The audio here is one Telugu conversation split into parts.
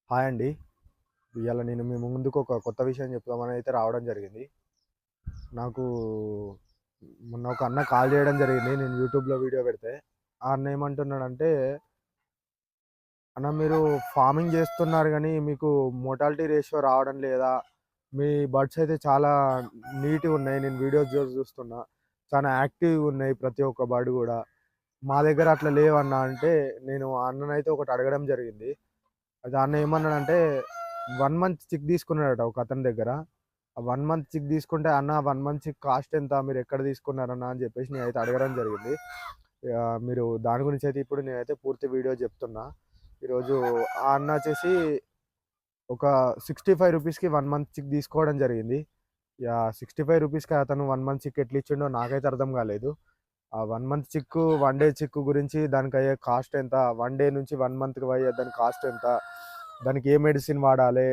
హాయ్ అండి. ఇవాళ నేను మీ ముందుకు ఒక కొత్త విషయం చెప్దామని అయితే రావడం జరిగింది. నాకు మొన్న ఒక అన్న కాల్ చేయడం జరిగింది. నేను యూట్యూబ్‌లో వీడియో పెడితే. ఆ అన్న ఏమంటున్నాడంటే, "అన్న మీరు ఫార్మింగ్ చేస్తున్నారు గానీ మీకు మోర్టాలిటీ రేషియో రావడం లేదా? మీ బర్డ్స్ అయితే చాలా నీట్‌గా ఉన్నాయి. నేను వీడియోస్ చూస్తున్నా. చాలా యాక్టివ్‌గా ఉన్నాయి ప్రతి ఒక్క బర్డ్ గూడా. మా దగ్గర అట్లా లేవన్నా" అంటే నేను ఆ అన్ననైతే ఒకటి అడగడం జరిగింది. అయితే ఆ అన్న ఏమన్నాడంటే 1 మంత్ చిక్ తీసుకున్నాడట ఒకతని దగ్గర. ఆ 1 మంత్ చిక్ తీసుకుంటే, "అన్న 1 మంత్ చిక్ కాస్ట్ ఎంత? మీరెక్కడ తీసుకున్నారన్న?" అని చెప్పేసి నేనైతే అడగడం జరిగింది. మీరు దాని గురించయితే ఇప్పుడు నేనైతే పూర్తి వీడియో చెప్తున్నా. ఈరోజు ఆ అన్న వచ్చేసి ఒక రూ. 65కి 1 మంత్ చిక్ తీసుకోవడం జరిగింది. యాహ్! రూ. 65కి అతను 1 మంత్ చిక్ ఎట్లా ఇచ్చిండో నాకైతే అర్థం కాలేదు. ఆ 1 మంత్ చిక్కు, 1 డే చిక్కు గురించి దానికయ్యే కాస్ట్ ఎంత? 1 డే నుంచి 1 మంత్‌కి అయ్యే దాని కాస్ట్ ఎంత? దానికి ఏ మెడిసిన్ వాడాలే?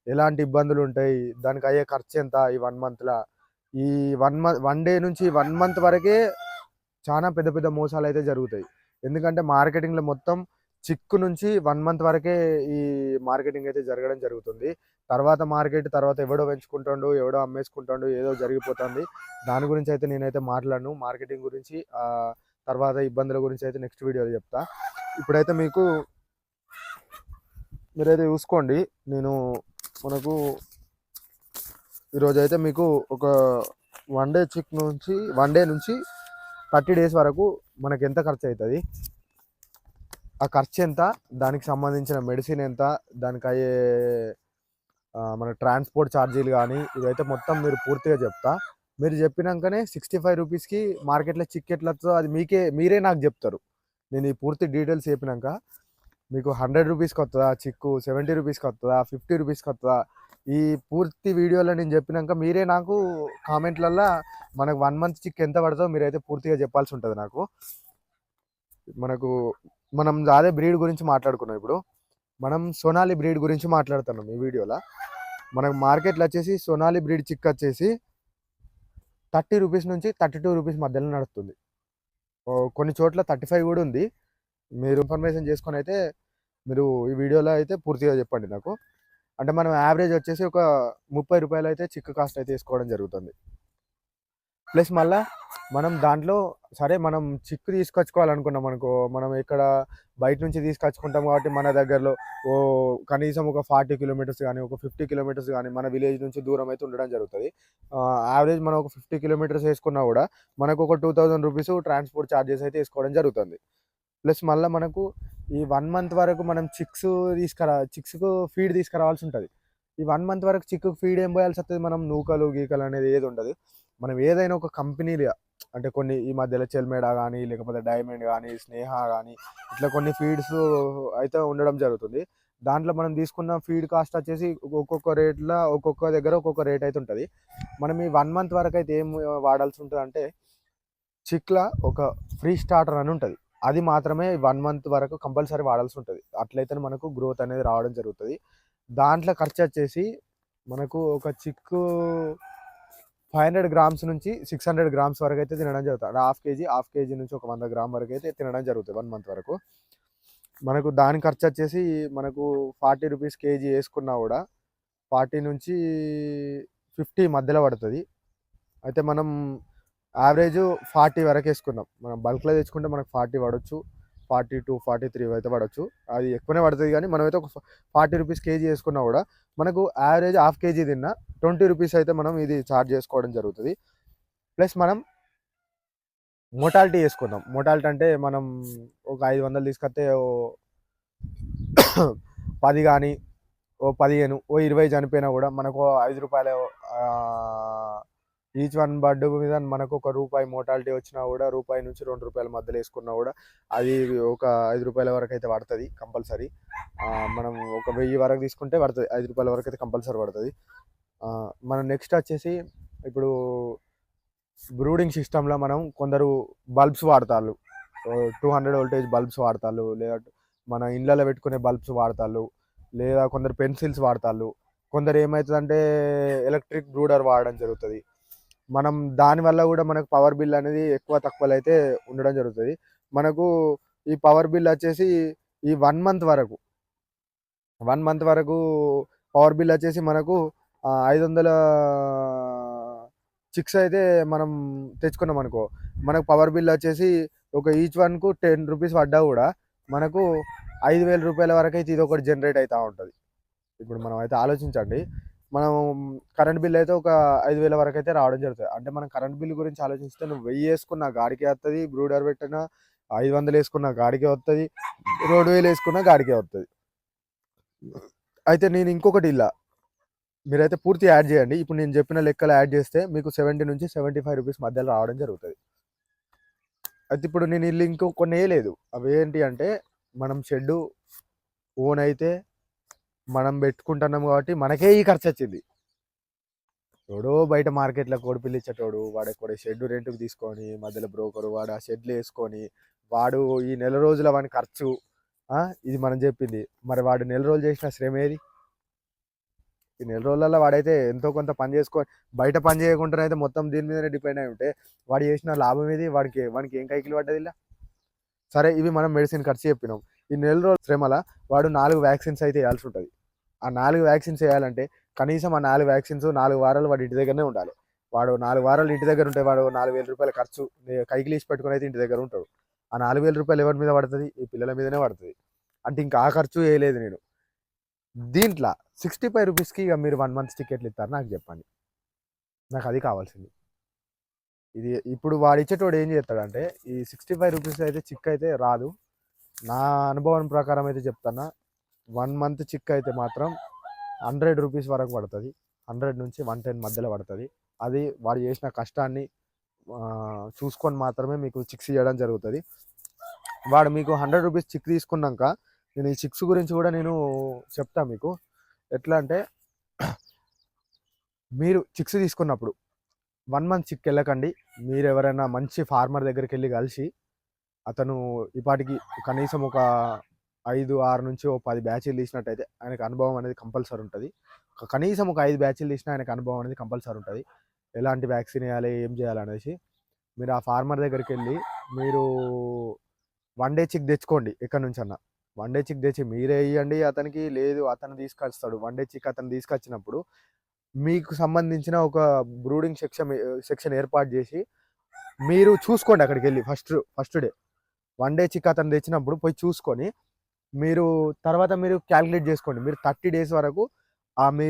ఎలాంటి ఇబ్బందులుంటాయి? దానికయ్యే ఖర్చెంత ఈ 1 మంత్‌ల? ఈ 1 డే నుంచి 1 మంత్ వరకే చానా పెద్ద పెద్ద మోసాలైతే జరుగుతాయి. ఎందుకంటే మార్కెటింగ్‌లో మొత్తం చిక్కు నుంచి 1 మంత్ వరకే ఈ మార్కెటింగ్ అయితే జరగడం జరుగుతుంది. తర్వాత ఎవడో పెంచుకుంటాండు, ఎవడో అమ్మేసుకుంటాండు, ఏదో జరిగిపోతుంది. దాని గురించయితే నేనైతే మాట్లాడను. మార్కెటింగ్ గురించి తర్వాత ఇబ్బందుల గురించయితే నెక్స్ట్ వీడియోలో చెప్తా. ఇప్పుడైతే మీరైతే చూసుకోండి. నేను మనకు ఈరోజైతే మీకు ఒక 1 డే నుంచి 30 డేస్ వరకు మనకెంత ఖర్చయితది? ఆ ఖర్చెంత? దానికి సంబంధించిన మెడిసిన్ ఎంత? దానికయ్యే మన ట్రాన్స్‌పోర్ట్ ఛార్జీలు గానీ, ఇదైతే మొత్తం మీరు పూర్తిగా చెప్తా. మీరు చెప్పినంకనే రూ. 65కి మార్కెట్‌లో చిక్ ఎట్లొత్తదో అది మీరే నాకు జెప్తరు. నేను ఈ పూర్తి డీటెయిల్స్ చెప్పినంక మీకు రూ. 100కి వత్తదా చిక్కు? రూ. 70కి వత్తదా? రూ. 50కి వత్తదా? ఈ పూర్తి వీడియోలో నేను చెప్పినంక మీరే నాకు కామెంట్‌లల్ల మనకు 1 మంత్ చిక్ ఎంత పడతదో మీరైతే పూర్తిగా చెప్పాల్సుంటది నాకు. మనకు మనం అదే బ్రీడ్ గురించి మాట్లాడుకున్నాం ఇప్పుడు. మనం సోనాలి బ్రీడ్ గురించి మాట్లాడుతున్నాం ఈ వీడియోల. మనకు మార్కెట్‌లో వచ్చేసి సోనాలి బ్రీడ్ చిక్ వచ్చేసి రూ. 30 నుంచి రూ. 32 మధ్యలో నడుస్తుంది. కొన్ని చోట్ల 35 కూడా ఉంది. మీరు ఇన్ఫర్మేషన్ చేసుకొనైతే మీరు ఈ వీడియోలో అయితే పూర్తిగా చెప్పండి నాకు. అంటే మనం యావరేజ్ వచ్చేసి ఒక రూ. 30 అయితే చిక్ కాస్ట్ అయితే ఏసుకోవడం జరుగుతుంది. ప్లస్ మళ్ళా మనం దాంట్లో సరే మనం చిక్కు తీసుకొచ్చుకోవాలనుకున్నామనుకో, మనం ఇక్కడ బయట నుంచి తీసుకొచ్చుకుంటాం కాబట్టి మన దగ్గరలో కనీసం ఒక 40 కిలోమీటర్స్ గానీ, ఒక 50 కిలోమీటర్స్ గానీ మన విలేజ్ నుంచి దూరం అయితే ఉండడం జరుగుతది. యావరేజ్ మనం ఒక 50 కిలోమీటర్స్ ఏసుకున్నా గూడా మనకు ఒక రూ. 2000 ట్రాన్స్‌పోర్ట్ చార్జెస్ అయితే ఏసుకోవడం జరుగుతుంది. ప్లస్ మళ్ళా మనకు ఈ 1 మంత్ వరకు మనం చిక్స్‌కు ఫీడ్ తీసుకురావాల్సుంటది. ఈ 1 మంత్ వరకు చిక్కుకు ఫీడ్ ఏం పోయాల్సొత్తది మనం నూకలు, గీకలు అనేది ఏదుండదు. మనం ఏదైనా ఒక కంపెనీ‌లుగా అంటే కొన్ని ఈ మధ్యలో చెల్మేడా గానీ, లేకపోతే డైమండ్ గానీ, స్నేహ గానీ ఇట్లా కొన్ని ఫీడ్స్ అయితే ఉండడం జరుగుతుంది. దాంట్లో మనం తీసుకున్న ఫీడ్ కాస్ట్ వచ్చేసి ఒక్కొక్క రేట్‌ల ఒక్కొక్క దగ్గర ఒక్కొక్క రేట్ అయితే ఉంటది. మనం ఈ 1 మంత్ వరకైతే ఏం వాడాల్సుంటదంటే చిక్‌లా ఒక ఫ్రీ స్టార్టర్ అని ఉంటది. అది మాత్రమే 1 మంత్ వరకు కంపల్సరీ వాడాల్సుంటది. అట్లయితేనే మనకు గ్రోత్ అనేది రావడం జరుగుతది. దాంట్లో ఖర్చొచ్చేసి మనకు ఒక చిక్కు 500 గ్రామ్స్ నుంచి 600 గ్రామ్స్ వరకైతే తినడం జరుగుతది. అంటే హాఫ్ కేజీ నుంచి ఒక 100 గ్రామ్ వరకైతే తినడం జరుగుతది 1 మంత్ వరకు. మనకు దాని ఖర్చొచ్చేసి మనకు రూ. 40 కేజీ యేసుకున్నా గూడా 40-50 మధ్యలో పడతది. అయితే మనం యావరేజు 40 వరకేసుకున్నాం. మనం బల్క్‌లో తెచ్చుకుంటే మనకు 40 పడొచ్చు. 42, 43 అయితే పడొచ్చు. అది ఎక్కువనే పడతది గానీ, మనమైతే ఒక రూ. 40 కేజీ యేసుకున్నా గూడా, మనకు యావరేజ్ హాఫ్ కేజీ తిన్నా రూ. 20 అయితే మనం ఇది చార్జ్ జేసుకోవడం జరుగుతది. ప్లస్ మనం మోర్టాలిటీ యేసుకున్నాం. మోర్టాలిటీ అంటే మనం ఒక 500 తీసుకొస్తే 10 గాని, 15, 20 చనిపోయినా గూడా మనకు రూ. 5 ఆహ్, ఈచ్ వన్ బర్డ్ మీద మనకు ఒక రూపాయి మోర్టాలిటీ వచ్చినా గూడా రూ. 1-2 మధ్యలో యేసుకున్నా గూడా అది ఒక రూ. 5 వరకైతే పడతది కంపల్సరీ. మనం ఒక 1000 వరకు తీసుకుంటే పడతది. రూ. 5 వరకైతే కంపల్సరీ పడతది. మనం నెక్స్ట్ వచ్చేసి ఇప్పుడు బ్రూడింగ్ సిస్టమ్‌లో మనం కొందరు బల్బ్స్ వాడతాళ్ళు. 200 వోల్టేజ్ బల్బ్స్ వాడతాళ్ళు. లేదా మన ఇండ్లల్లో పెట్టుకునే బల్బ్స్ వాడతాళ్ళు. లేదా కొందరు పెన్సిల్స్ వాడతాళ్ళు. కొందరు ఏమైతదంటే ఎలక్ట్రిక్ బ్రూడర్ వాడడం జరుగుతది. మనం దానివల్ల గూడా మనకు పవర్ బిల్ అనేది ఎక్కువ తక్కువలో అయితే ఉండడం జరుగుతది. మనకు ఈ పవర్ బిల్ వచ్చేసి ఈ 1 మంత్ వరకు 1 మంత్ వరకు పవర్ బిల్ వచ్చేసి మనకు 500 చిక్స్ అయితే మనం తెచ్చుకున్నాం అనుకో, మనకు పవర్ బిల్ వచ్చేసి ఒక ఈచ్ వన్కు 10 రూపీస్ పడ్డా కూడా మనకు 5,000 రూపాయల వరకు అయితే ఇది ఒకటి జనరేట్ అవుతూ ఉంటుంది. ఇప్పుడు మనం అయితే ఆలోచించండి, మనం కరెంట్ బిల్ అయితే ఒక 5,000 వరకు అయితే రావడం జరుగుతుంది. అంటే మనం కరెంట్ బిల్ గురించి ఆలోచిస్తే నువ్వు 1000 వేసుకున్న గాడికే వస్తుంది, బ్రూడర్ పెట్టిన 500 వేసుకున్న గాడికే వస్తుంది, 2,000 వేసుకున్న గాడికే వస్తుంది. అయితే నేను ఇంకొకటి ఇలా మీరైతే పూర్తి యాడ్ చేయండి. ఇప్పుడు నేను చెప్పిన లెక్కలు యాడ్ చేస్తే మీకు 70 నుంచి 75 రూపీస్ మధ్యలో రావడం జరుగుతుంది. అయితే ఇప్పుడు నేను ఇల్లు ఇంకో కొన్ని వేయలేదు. అవి ఏంటి అంటే మనం షెడ్ ఓన్ అయితే మనం పెట్టుకుంటున్నాం కాబట్టి మనకే ఈ ఖర్చు వచ్చింది. ఎవడో బయట మార్కెట్లో కోడిపిల్లి ఇచ్చేటోడు వాడు ఎక్కడ షెడ్ రెంట్కి తీసుకొని మధ్యలో బ్రోకరు వాడు ఆ షెడ్లు వేసుకొని వాడు ఈ నెల రోజుల వాని ఖర్చు ఇది మనం చెప్పింది. మరి వాడు నెల రోజులు చేసిన శ్రమ ఏది? ఈ నెల రోజులలో వాడైతే ఎంతో కొంత పని చేసుకొని బయట పని చేయకుండా అయితే మొత్తం దీని మీదనే డిపెండ్ అయి ఉంటే వాడు చేసిన లాభం ఏది? వాడికి ఏం కైకిలు పడ్డది ఇలా? సరే, ఇవి మనం మెడిసిన్ ఖర్చు చెప్పినాం. ఈ నెల రోజుల శ్రమల వాడు 4 వ్యాక్సిన్స్ అయితే వేయాల్సి ఉంటుంది. ఆ 4 వ్యాక్సిన్స్ వేయాలంటే కనీసం ఆ 4 వ్యాక్సిన్స్ 4 వారాలు వాడి ఇంటి దగ్గరనే ఉండాలి. వాడు 4 వారాలు ఇంటి దగ్గర ఉంటే వాడు 4,000 రూపాయల ఖర్చు కైకిలు వేసి పెట్టుకుని అయితే ఇంటి దగ్గర ఉంటాడు. ఆ 4,000 రూపాయలు ఎవరి మీద పడుతుంది? ఈ పిల్లల మీదనే పడుతుంది. అంటే ఇంకా ఆ ఖర్చు వేయలేదు నేను. దీంట్లో 65 రూపీస్కి ఇక మీరు 1 మంత్ టికెట్లు ఇస్తారు నాకు చెప్పండి. నాకు అది కావాల్సింది. ఇది ఇప్పుడు వాడు ఇచ్చేటోడు ఏం చేస్తాడంటే ఈ 65 రూపీస్ అయితే చిక్ అయితే రాదు. నా అనుభవం ప్రకారం అయితే చెప్తాను, 1 మంత్ చిక్ అయితే మాత్రం 100 రూపీస్ వరకు పడుతుంది. 100 నుంచి 110 మధ్యలో పడుతుంది. అది వాడు చేసిన కష్టాన్ని చూసుకొని మాత్రమే మీకు చిక్స్ ఇవ్వడం జరుగుతుంది. వాడు మీకు 100 రూపీస్ చిక్ తీసుకున్నాక నేను ఈ చిక్స్ గురించి కూడా నేను చెప్తా మీకు. ఎట్లా అంటే మీరు చిక్స్ తీసుకున్నప్పుడు 1 మంత్ చిక్ వెళ్ళకండి. మీరు ఎవరైనా మంచి ఫార్మర్ దగ్గరికి వెళ్ళి కలిసి అతను ఇప్పటికి కనీసం ఒక 5-6 నుంచి 10 బ్యాచ్లు తీసినట్టయితే ఆయనకు అనుభవం అనేది కంపల్సరీ ఉంటుంది. కనీసం ఒక 5 బ్యాచ్లు తీసినా ఆయనకు అనుభవం అనేది కంపల్సరీ ఉంటుంది. ఎలాంటి వ్యాక్సిన్ వేయాలి, ఏం చేయాలనేసి మీరు ఆ ఫార్మర్ దగ్గరికి వెళ్ళి మీరు 1 డే చిక్ తెచ్చుకోండి. ఎక్కడి నుంచి అన్నా 1 డే చిక్ తెచ్చి మీరే ఇవ్వండి అతనికి. లేదు అతను తీసుకొస్తాడు. 1 డే చిక్ అతను తీసుకొచ్చినప్పుడు మీకు సంబంధించిన ఒక బ్రూడింగ్ సెక్షన్ ఏర్పాటు చేసి మీరు చూసుకోండి. అక్కడికి వెళ్ళి ఫస్ట్ డే 1 డే చిక్ అతను తెచ్చినప్పుడు పోయి చూసుకొని మీరు తర్వాత మీరు క్యాలిక్యులేట్ చేసుకోండి. మీరు 30 డేస్ వరకు మీ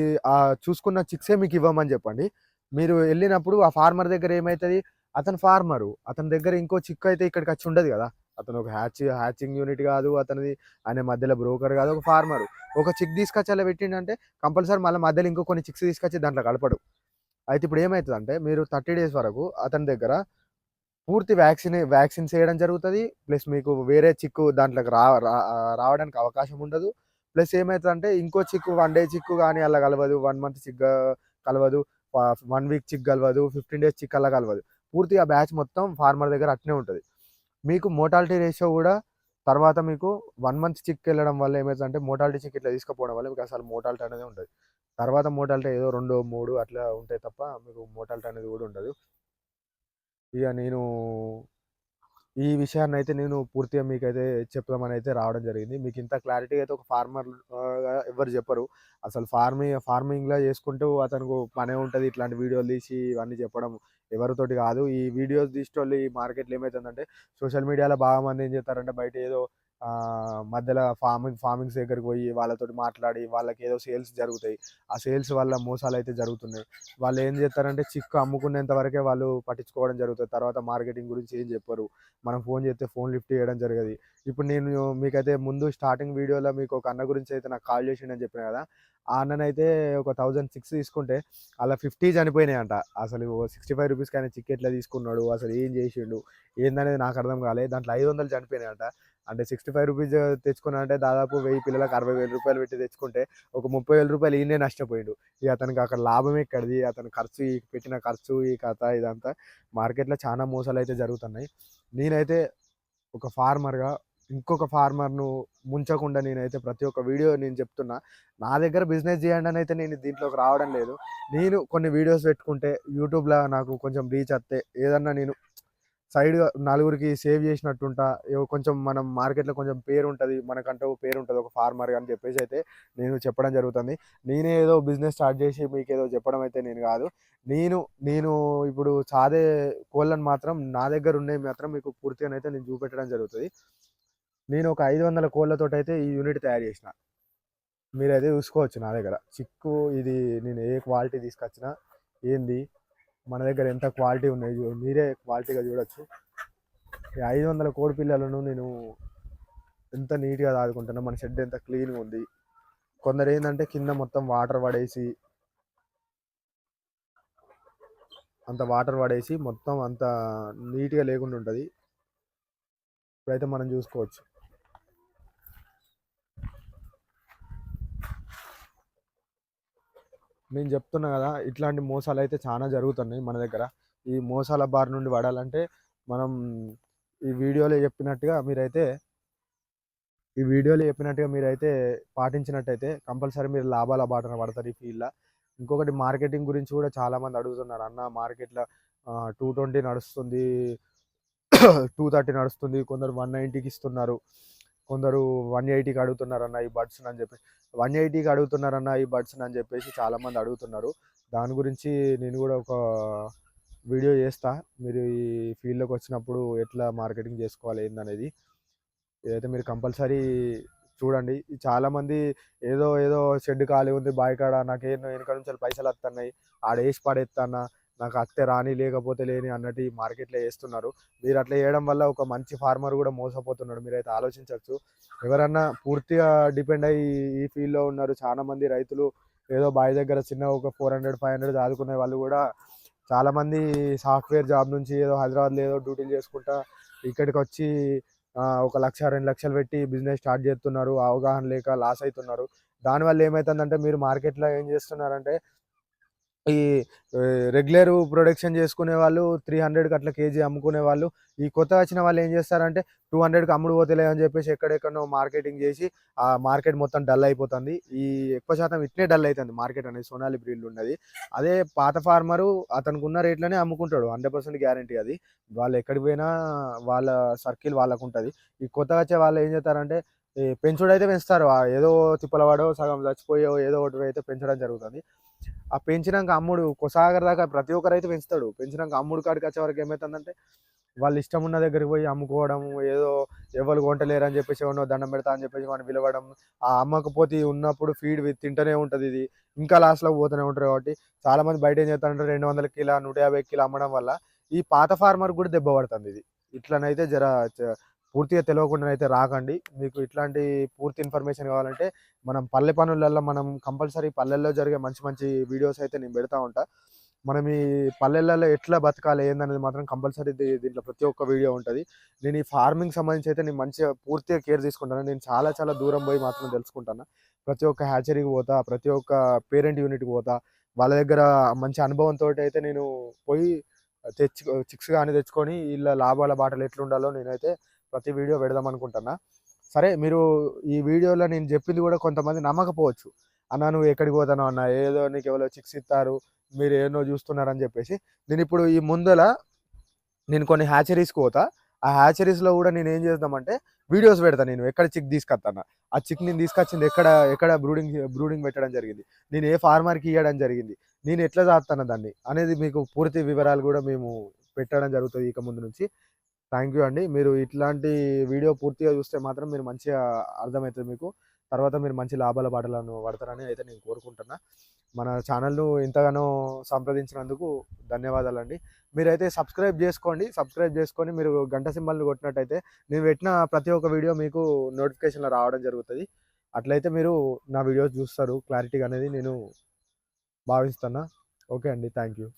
చూసుకున్న చిక్సే మీకు ఇవ్వమని చెప్పండి. మీరు వెళ్ళినప్పుడు ఆ ఫార్మర్ దగ్గర ఏమవుతుంది, అతని దగ్గర ఇంకో చిక్ అయితే ఇక్కడికి వచ్చి ఉండదు కదా. అతను ఒక హ్యాచింగ్ యూనిట్ కాదు, ఆయన మధ్యలో బ్రోకర్ కాదు, ఒక ఫార్మర్. ఒక చిక్ తీసుకొచ్చి అలా పెట్టిండంటే కంపల్సరీ మళ్ళీ మధ్యలో ఇంకో కొన్ని చిక్స్ తీసుకొచ్చి దాంట్లో కలపడు. అయితే ఇప్పుడు ఏమవుతుందంటే మీరు 30 డేస్ వరకు అతని దగ్గర పూర్తి వ్యాక్సిన్స్ వేయడం జరుగుతుంది. ప్లస్ మీకు వేరే చిక్కు దాంట్లోకి రావడానికి అవకాశం ఉండదు. ప్లస్ ఏమవుతుందంటే ఇంకో చిక్కు 1 డే చిక్కు కానీ అలా కలవదు, 1 మంత్ చిక్ కలవదు, 1 వీక్ చిక్ కలవదు, 15 డేస్ చిక్ అలా కలవదు. పూర్తిగా బ్యాచ్ మొత్తం ఫార్మర్ దగ్గర అట్నే ఉంటుంది. మీకు మోటాలిటీ రేషియో కూడా తర్వాత మీకు 1 మంత్ చిక్ వెళ్ళడం వల్ల ఏమవుతుందంటే మోటాలిటీ చిక్ ఇట్లా తీసుకుపోవడం వల్ల మీకు అసలు మోటాలిటీ అనేది ఉంటుంది. తర్వాత మోటాలిటీ ఏదో 2-3 అట్లా ఉంటాయి తప్ప మీకు మోటాలిటీ అనేది కూడా ఉండదు. ఇక నేను ఈ విషయాన్ని అయితే నేను పూర్తిగా మీకైతే చెప్దామని అయితే రావడం జరిగింది. మీకు ఇంత క్లారిటీ అయితే ఒక ఫార్మర్ ఎవరు చెప్పరు. అసలు ఫార్మింగ్లో చేసుకుంటూ అతనికి పనే ఉంటుంది. ఇట్లాంటి వీడియోలు తీసి ఇవన్నీ చెప్పడం ఎవరితోటి కాదు. ఈ వీడియోస్ తీసేటోళ్ళు ఈ మార్కెట్లో ఏమవుతుందంటే సోషల్ మీడియాలో బాగా మంది ఏం చేస్తారంటే బయట ఏదో మధ్యలో ఫార్మింగ్స్ దగ్గరికి పోయి వాళ్ళతోటి మాట్లాడి వాళ్ళకి ఏదో సేల్స్ జరుగుతాయి. ఆ సేల్స్ వల్ల మోసాలు అయితే జరుగుతున్నాయి. వాళ్ళు ఏం చేస్తారంటే చిక్కు అమ్ముకునేంత వరకే వాళ్ళు పట్టించుకోవడం జరుగుతుంది. తర్వాత మార్కెటింగ్ గురించి ఏం చెప్పరు. మనం ఫోన్ చేస్తే ఫోన్ లిఫ్ట్ చేయడం జరగదు. ఇప్పుడు నేను మీకైతే ముందు స్టార్టింగ్ వీడియోలో మీకు ఒక అన్న గురించి అయితే నాకు కాల్ చేసిండని చెప్పిన కదా. ఆ అన్ననైతే ఒక 1006 తీసుకుంటే అలా 50 చనిపోయినాయంట. అసలు 65 రూపీస్కి ఆయన చిక్ ఎట్లా తీసుకున్నాడు, అసలు ఏం చేసిండు ఏందనేది నాకు అర్థం కాలేదు. దాంట్లో 500 చనిపోయినాయంట. అంటే 65 రూపీస్ తెచ్చుకున్నా అంటే దాదాపు 1000 పిల్లలకు 60,000 రూపాయలు పెట్టి తెచ్చుకుంటే ఒక 30,000 రూపాయలు ఈయనే నష్టపోయిండు. ఇక అతనికి అక్కడ లాభం ఎక్కడిది? అతని ఖర్చు, ఈ పెట్టిన ఖర్చు, ఈ కథ ఇదంతా మార్కెట్లో చాలా మోసాలు అయితే జరుగుతున్నాయి. నేనైతే ఒక ఫార్మర్గా ఇంకొక ఫార్మర్ను ముంచకుండా నేనైతే ప్రతి ఒక్క వీడియో నేను చెప్తున్నా. నా దగ్గర బిజినెస్ చేయండి అని అయితే నేను దీంట్లోకి రావడం లేదు. నేను కొన్ని వీడియోస్ పెట్టుకుంటే యూట్యూబ్లో నాకు కొంచెం రీచ్ వస్తే ఏదన్నా నేను సైడ్‌గా నలుగురికి సేవ్ చేసినట్టుంటా. కొంచెం మనం మార్కెట్‌లో కొంచెం పేరుంటది. మనకంటూ పేరుంటది ఒక ఫార్మర్‌గా అని చెప్పేసి అయితే నేను చెప్పడం జరుగుతుంది. నేనే ఏదో బిజినెస్ స్టార్ట్ చేసి మీకేదో చెప్పడం అయితే నేను గాదు. నేను నేను ఇప్పుడు సాదే కోళ్ళని మాత్రం నా దగ్గర ఉన్నయి మాత్రం మీకు పూర్తిగానైతే నేను చూపెట్టడం జరుగుతది. నేను ఒక 500 కోళ్ళతోటైతే ఈ యూనిట్ తయారు చేసిన. మీరైతే చూసుకోవచ్చు నా దగ్గర. చిక్కు ఇది నేను ఏ క్వాలిటీ తీసుకొచ్చినా, ఏంది మన దగ్గర ఎంత క్వాలిటీ ఉన్నాయి మీరే క్వాలిటీగా చూడొచ్చు. ఈ 500 కోడి పిల్లలను నేను ఎంత నీట్‌గా సాదుకుంటున్నా. మన షెడ్ ఎంత క్లీన్‌గా ఉంది. కొందరేందంటే కింద మొత్తం వాటర్ పడేసి, మొత్తం అంత నీట్‌గా లేకుండా ఉంటది. ఇప్పుడైతే మనం చూసుకోవచ్చు. నేను చెప్తున్నా కదా! ఇట్లాంటి మోసాలైతే చానా జరుగుతున్నాయి మన దగ్గర. ఈ మోసాల బారి నుండి పడాలంటే మనం ఈ వీడియోలో చెప్పినట్టుగా మీరైతే పాటించినట్టయితే కంపల్సరీ మీరు లాభాల బాటన పడతారు ఈ ఫీల్డ్‌ల. ఇంకొకటి మార్కెటింగ్ గురించి కూడా చాలామంది అడుగుతున్నారు. అన్న మార్కెట్‌ల 220 నడుస్తుంది. 230 నడుస్తుంది. కొందరు 190కి ఇస్తున్నారు. కొందరు 180కి అడుగుతున్నారన్న ఈ బడ్స్‌ని అని చెప్పి. 180కి అడుగుతున్నారన్న ఈ బడ్స్‌ని అని చెప్పేసి చాలామంది అడుగుతున్నారు. దాని గురించి నేను కూడా ఒక వీడియో చేస్తా. మీరు ఈ ఫీల్డ్‌లోకి వచ్చినప్పుడు ఎట్లా మార్కెటింగ్ చేసుకోవాలి ఏందనేది. ఇదైతే మీరు కంపల్సరీ చూడండి. చాలామంది ఏదో షెడ్ ఖాళీ ఉంది బావి కాడ నాకేందో ఎనక నుంచెల్లి పైసలొత్తన్నాయి. ఆడేసి పడేత్తన్నా. నాకు అత్తే రాని లేకపోతే లేని అన్నట్టు ఈ మార్కెట్‌లో ఏస్తున్నారు. మీరు అట్లా చేయడం వల్ల ఒక మంచి ఫార్మర్ కూడా మోసపోతున్నాడు. మీరైతే ఆలోచించొచ్చు. ఎవరన్నా పూర్తిగా డిపెండ్ అయ్యి ఈ ఫీల్డ్‌లో ఉన్నారు. చాలా మంది రైతులు ఏదో బావి దగ్గర చిన్నగా ఒక 400, 500 చదువుకునే వాళ్ళు కూడా చాలామంది సాఫ్ట్‌వేర్ జాబ్ నుంచి ఏదో హైదరాబాద్‌లో ఏదో డ్యూటీలు చేసుకుంటా ఇక్కడికొచ్చి 1,00,000, 2,00,000 పెట్టి బిజినెస్ స్టార్ట్ చేస్తున్నారు. అవగాహన లేక లాస్ అయితున్నారు. దానివల్ల ఏమైతుందంటే మీరు మార్కెట్‌లో ఏం చేస్తున్నారంటే ఈ రెగ్యులర్ ప్రొడక్షన్ చేసుకునే వాళ్ళు 300కి అట్లా కేజీ అమ్ముకునే వాళ్ళు, ఈ కొత్తగా వచ్చిన వాళ్ళు ఏం చేస్తారంటే 200కి అమ్ముడు పోతలే అని చెప్పేసి ఎక్కడెక్కడనో మార్కెటింగ్ చేసి ఆ మార్కెట్ మొత్తం డల్ అయిపోతుంది. ఈ ఎక్కువ శాతం ఇట్నే డల్ అయితుంది మార్కెట్ అనేది సోనాలి బ్రీడ్‌లో ఉన్నది. అదే పాత ఫార్మరు అతనికి ఉన్న రేట్‌లోనే అమ్ముకుంటాడు. 100% గ్యారంటీ అది. వాళ్ళు ఎక్కడికి పోయినా వాళ్ళ సర్కిల్ వాళ్ళకుంటది. ఈ కొత్తగా వచ్చే వాళ్ళు ఏం చేస్తారంటే ఈ పెంచుడైతే పెంచుతారు. ఏదో తిప్పల పడో, సగం చచ్చిపోయో ఏదో ఒకటి అయితే పెంచడం జరుగుతుంది. ఆ పెంచినంక అమ్ముడు కొసాగర్ దాకా ప్రతి ఒక్కరైతే పెంచుతాడు. పెంచినంక అమ్ముడు కాడికి వచ్చేవరకు ఏమైతుందంటే, వాళ్ళ ఇష్టం ఉన్న దగ్గరికి పోయి అమ్ముకోవడం, ఏదో ఎవరు కొంటలేరని చెప్పేసి ఎవరినో దండం పెడతా అని చెప్పేసి వాడిని పిలవడం, ఆ అమ్మకపోతే ఉన్నప్పుడు ఫీడ్ తింటూనే ఉంటది ఇది. ఇంకా లాస్‌లోకి పోతూనే ఉంటారు కాబట్టి, చాలామంది బయట ఏం చేస్తారంటే 200 కిలా, 150 కిలా అమ్మడం వల్ల, ఈ పాత ఫార్మర్‌కి కూడా దెబ్బ పడుతుంది ఇది. ఇట్లనైతే జర పూర్తిగా తెలవకుండానైతే రాకండి. మీకు ఇట్లాంటి పూర్తి ఇన్ఫర్మేషన్ కావాలంటే మనం పల్లె పనులల్లో మనం కంపల్సరీ పల్లెల్లో జరిగే మంచి మంచి వీడియోస్ అయితే నేను పెడతా ఉంటా. మనం ఈ పల్లెలలో ఎట్లా బతకాలి ఏందనేది మాత్రం కంపల్సరీ దీంట్లో ప్రతి ఒక్క వీడియో ఉంటది. నేను ఈ ఫార్మింగ్ సంబంధించి అయితే నేను మంచిగా పూర్తిగా కేర్ తీసుకుంటాను. నేను చాలా చాలా దూరం పోయి మాత్రం తెలుసుకుంటాను. ప్రతి ఒక్క హ్యాచరీకి పోతా, ప్రతి ఒక్క పేరెంట్ యూనిట్‌కి పోతా. వాళ్ళ దగ్గర మంచి అనుభవంతోటి అయితే నేను పోయి చిక్స్ గాని తెచ్చుకొని ఈళ్ళ లాభాల బాటలు ఎట్లుండాలో నేనైతే ప్రతి వీడియో పెడదాం అనుకుంటున్నా. సరే మీరు ఈ వీడియోలో నేను చెప్పింది కూడా కొంతమంది నమ్మకపోవచ్చు. అన్న నువ్వు ఎక్కడికి పోతున్నావు అన్న? ఏదో నీకెవరో చిక్స్ ఇత్తారు. మీరు ఏడనో చూస్తున్నారని చెప్పేసి. నేనిప్పుడు ఈ ముందల నేను కొన్ని హ్యాచరీస్‌కి పోతా. ఆ హ్యాచరీస్‌లో కూడా నేనేం చేద్దామంటే వీడియోస్ పెడతా నేను. ఎక్కడ చిక్ తీసుకొత్తన్నా. ఆ చిక్ నేను తీసుకొచ్చింది ఎక్కడ బ్రూడింగ్ పెట్టడం జరిగింది. నేను ఏ ఫార్మర్‌కి ఇయ్యడం జరిగింది. నేను ఎట్లా సాకుతున్నా దాన్ని అనేది మీకు పూర్తి వివరాలు కూడా మేము పెట్టడం జరుగుతది ఇక ముందు నుంచి. థ్యాంక్ యూ అండి. మీరు ఇట్లాంటి వీడియో పూర్తిగా చూస్తే మాత్రం మీరు మంచిగా అర్థమైతది మీకు. తర్వాత మీరు మంచి లాభాల బాటలను పడతారని అయితే నేను కోరుకుంటున్నా. మన ఛానల్‌ను ఇంతగానో సంప్రదించినందుకు ధన్యవాదాలండి. మీరైతే సబ్స్క్రైబ్ జేసుకోండి. సబ్స్క్రైబ్ జేసుకొని మీరు గంట సింబల్‌ని కొట్టినట్టయితే నేను పెట్టిన ప్రతి ఒక్క వీడియో మీకు నోటిఫికేషన్‌లో రావడం జరుగుతది. అట్లయితే మీరు నా వీడియోస్ చూస్తారు క్లారిటీగా అనేది నేను భావిస్తున్నా. ఓకే అండి. Thank you.